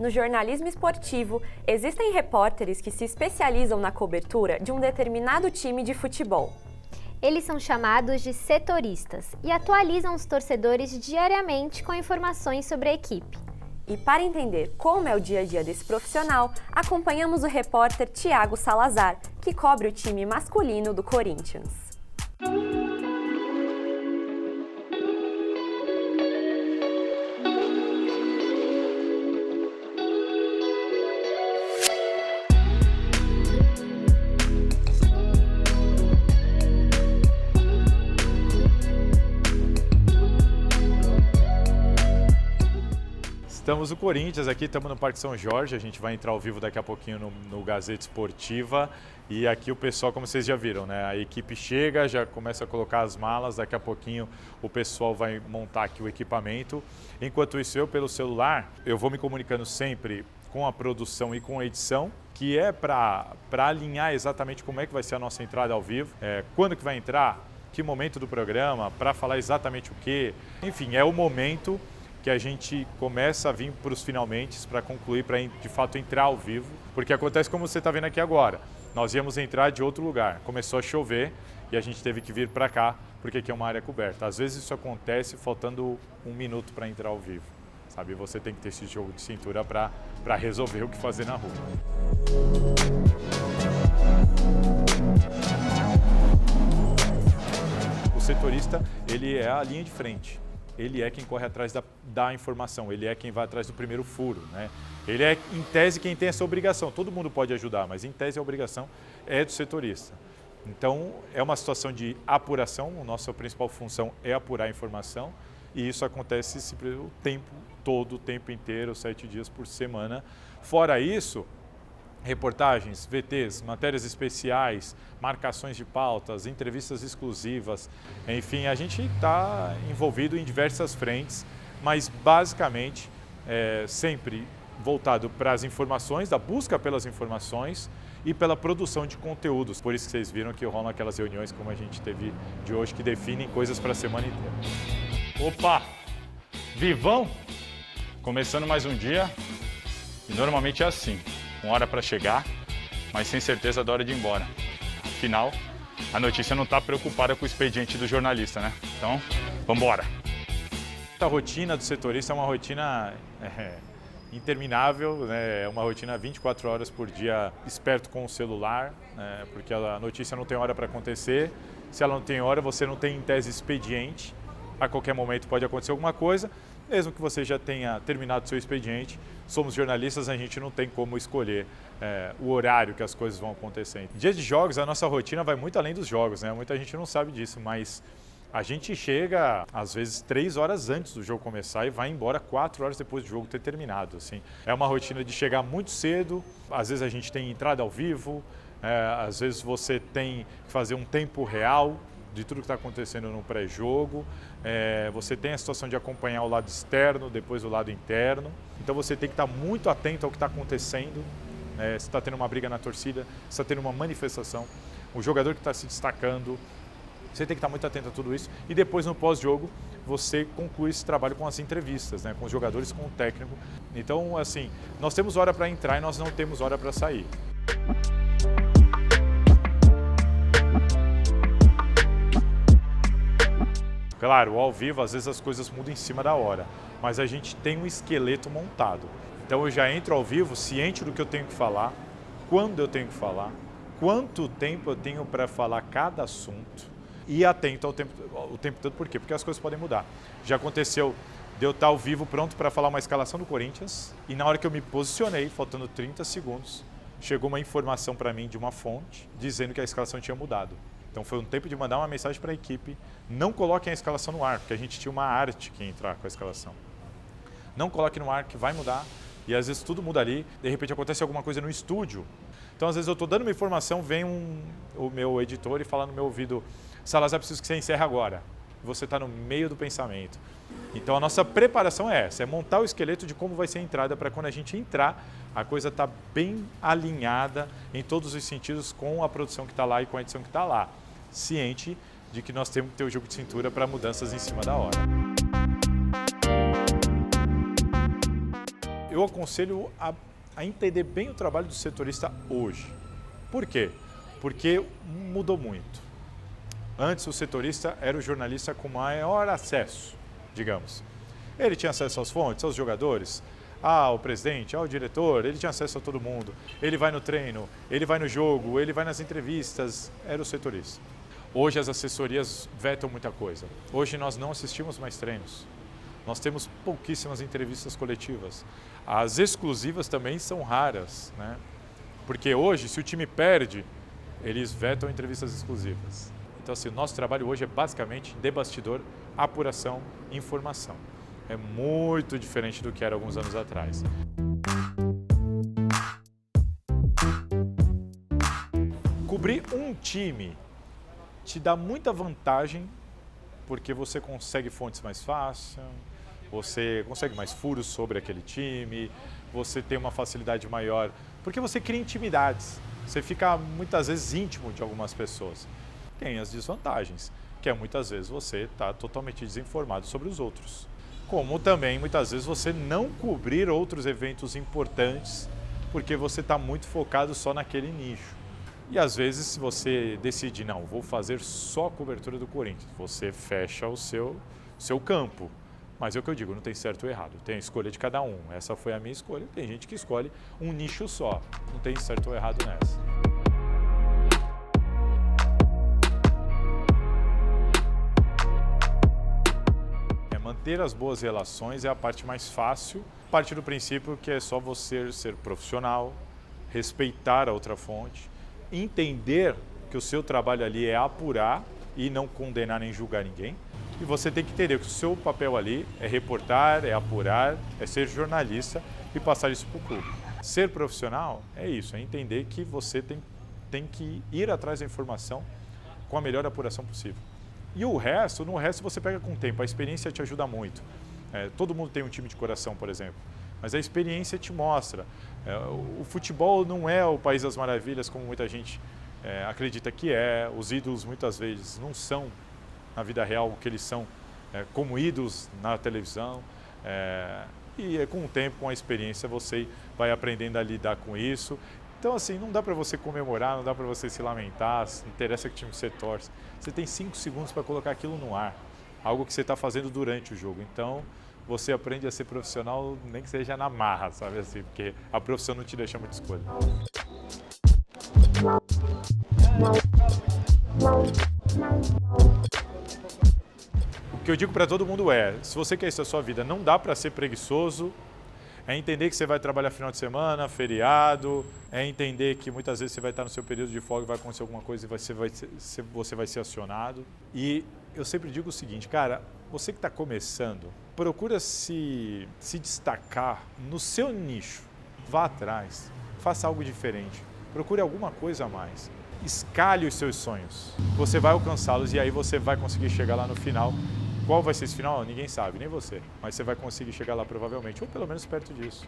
No jornalismo esportivo, existem repórteres que se especializam na cobertura de um determinado time de futebol. Eles são chamados de setoristas e atualizam os torcedores diariamente com informações sobre a equipe. E para entender como é o dia a dia desse profissional, acompanhamos o repórter Thiago Salazar, que cobre o time masculino do Corinthians. Estamos no Corinthians aqui, estamos no Parque São Jorge, a gente vai entrar ao vivo daqui a pouquinho no Gazeta Esportiva e aqui o pessoal, como vocês já viram, né? A equipe chega, já começa a colocar as malas, daqui a pouquinho o pessoal vai montar aqui o equipamento. Enquanto isso, eu pelo celular, eu vou me comunicando sempre com a produção e com a edição, que é para alinhar exatamente como é que vai ser a nossa entrada ao vivo, quando que vai entrar, que momento do programa, para falar exatamente o quê. Enfim, é o momento que a gente começa a vir para os finalmente, para concluir, para de fato entrar ao vivo, porque acontece como você está vendo aqui agora. Nós íamos entrar de outro lugar, começou a chover e a gente teve que vir para cá, porque aqui é uma área coberta. Às vezes isso acontece faltando 1 minuto para entrar ao vivo, sabe? Você tem que ter esse jogo de cintura para resolver o que fazer na rua. O setorista, ele é a linha de frente. Ele é quem corre atrás da informação, ele é quem vai atrás do primeiro furo, né? Ele é, em tese, quem tem essa obrigação. Todo mundo pode ajudar, mas em tese a obrigação é do setorista. Então, é uma situação de apuração, a nossa principal função é apurar a informação e isso acontece o tempo todo, o tempo inteiro, 7 dias por semana. Fora isso, reportagens, VTs, matérias especiais, marcações de pautas, entrevistas exclusivas, enfim, a gente está envolvido em diversas frentes, mas basicamente sempre voltado para as informações, da busca pelas informações e pela produção de conteúdos. Por isso que vocês viram que rolam aquelas reuniões como a gente teve de hoje, que definem coisas para a semana inteira. Opa! Vivão! Começando mais um dia e normalmente é assim. 1 hora para chegar, mas sem certeza da hora de ir embora. Afinal, a notícia não está preocupada com o expediente do jornalista, né? Então, vamos embora. A rotina do setorista é uma rotina interminável, né? É uma rotina 24 horas por dia, esperto com o celular, né? Porque a notícia não tem hora para acontecer. Se ela não tem hora, você não tem em tese expediente. A qualquer momento pode acontecer alguma coisa. Mesmo que você já tenha terminado o seu expediente, somos jornalistas, a gente não tem como escolher o horário que as coisas vão acontecendo. Em dias de jogos, a nossa rotina vai muito além dos jogos, né? Muita gente não sabe disso, mas a gente chega, às vezes, 3 horas antes do jogo começar e vai embora 4 horas depois do jogo ter terminado. Assim. É uma rotina de chegar muito cedo, às vezes a gente tem entrada ao vivo, às vezes você tem que fazer um tempo real de tudo que está acontecendo no pré-jogo, você tem a situação de acompanhar o lado externo, depois o lado interno, então você tem que estar muito atento ao que está acontecendo, se está tendo uma briga na torcida, se está tendo uma manifestação, o jogador que está se destacando, você tem que estar muito atento a tudo isso e depois no pós-jogo você conclui esse trabalho com as entrevistas, né, com os jogadores, com o técnico. Então, assim, nós temos hora para entrar e nós não temos hora para sair. Claro, ao vivo, às vezes as coisas mudam em cima da hora, mas a gente tem um esqueleto montado. Então eu já entro ao vivo ciente do que eu tenho que falar, quando eu tenho que falar, quanto tempo eu tenho para falar cada assunto e atento o tempo todo. Por quê? Porque as coisas podem mudar. Já aconteceu de eu estar ao vivo pronto para falar uma escalação do Corinthians e na hora que eu me posicionei, faltando 30 segundos, chegou uma informação para mim de uma fonte dizendo que a escalação tinha mudado. Então foi um tempo de mandar uma mensagem para a equipe, não coloquem a escalação no ar, porque a gente tinha uma arte que ia entrar com a escalação. Não coloque no ar que vai mudar e às vezes tudo muda ali, de repente acontece alguma coisa no estúdio. Então às vezes eu estou dando uma informação, vem o meu editor e fala no meu ouvido, Salazar, preciso que você encerre agora. Você está no meio do pensamento. Então a nossa preparação é essa, é montar o esqueleto de como vai ser a entrada para quando a gente entrar, a coisa está bem alinhada em todos os sentidos com a produção que está lá e com a edição que está lá. Ciente de que nós temos que ter o jogo de cintura para mudanças em cima da hora. eu aconselho a entender bem o trabalho do setorista hoje. Por quê? Porque mudou muito. Antes o setorista era o jornalista com maior acesso, digamos. Ele tinha acesso às fontes, aos jogadores, ao presidente, ao diretor, ele tinha acesso a todo mundo. Ele vai no treino, ele vai no jogo, ele vai nas entrevistas, era o setorista. Hoje as assessorias vetam muita coisa. Hoje nós não assistimos mais treinos. Nós temos pouquíssimas entrevistas coletivas. As exclusivas também são raras, né? Porque hoje, se o time perde, eles vetam entrevistas exclusivas. Então, assim, o nosso trabalho hoje é basicamente de bastidor, apuração, informação. É muito diferente do que era alguns anos atrás. Cobrir um time te dá muita vantagem, porque você consegue fontes mais fácil, você consegue mais furos sobre aquele time, você tem uma facilidade maior, porque você cria intimidades, você fica muitas vezes íntimo de algumas pessoas. Tem as desvantagens, que é muitas vezes você está totalmente desinformado sobre os outros. Como também muitas vezes você não cobrir outros eventos importantes, porque você está muito focado só naquele nicho. E às vezes, se você decide, não, vou fazer só cobertura do Corinthians, você fecha o seu campo. Mas é o que eu digo, não tem certo ou errado, tem a escolha de cada um. Essa foi a minha escolha, tem gente que escolhe um nicho só, não tem certo ou errado nessa. Manter as boas relações é a parte mais fácil, parte do princípio que é só você ser profissional, respeitar a outra fonte, entender que o seu trabalho ali é apurar e não condenar nem julgar ninguém. E você tem que entender que o seu papel ali é reportar, é apurar, é ser jornalista e passar isso para o público. Ser profissional é isso, é entender que você tem que ir atrás da informação com a melhor apuração possível. E no resto você pega com o tempo, a experiência te ajuda muito. Todo mundo tem um time de coração, por exemplo, mas a experiência te mostra. O futebol não é o país das maravilhas, como muita gente acredita que é. Os ídolos muitas vezes não são, na vida real, o que eles são como ídolos na televisão. E com o tempo, com a experiência, você vai aprendendo a lidar com isso. Então, assim, não dá para você comemorar, não dá para você se lamentar, não interessa que time você torce. Você tem 5 segundos para colocar aquilo no ar, algo que você está fazendo durante o jogo. Então, você aprende a ser profissional, nem que seja na marra, sabe assim, porque a profissão não te deixa muita escolha. O que eu digo para todo mundo é, se você quer isso na sua vida, não dá para ser preguiçoso. É entender que você vai trabalhar final de semana, feriado, é entender que muitas vezes você vai estar no seu período de folga e vai acontecer alguma coisa e você vai ser acionado. E eu sempre digo o seguinte, cara, você que está começando, procura se destacar no seu nicho, vá atrás, faça algo diferente, procure alguma coisa a mais, escalhe os seus sonhos, você vai alcançá-los e aí você vai conseguir chegar lá no final. Qual vai ser esse final? Ninguém sabe, nem você. Mas você vai conseguir chegar lá provavelmente, ou pelo menos perto disso.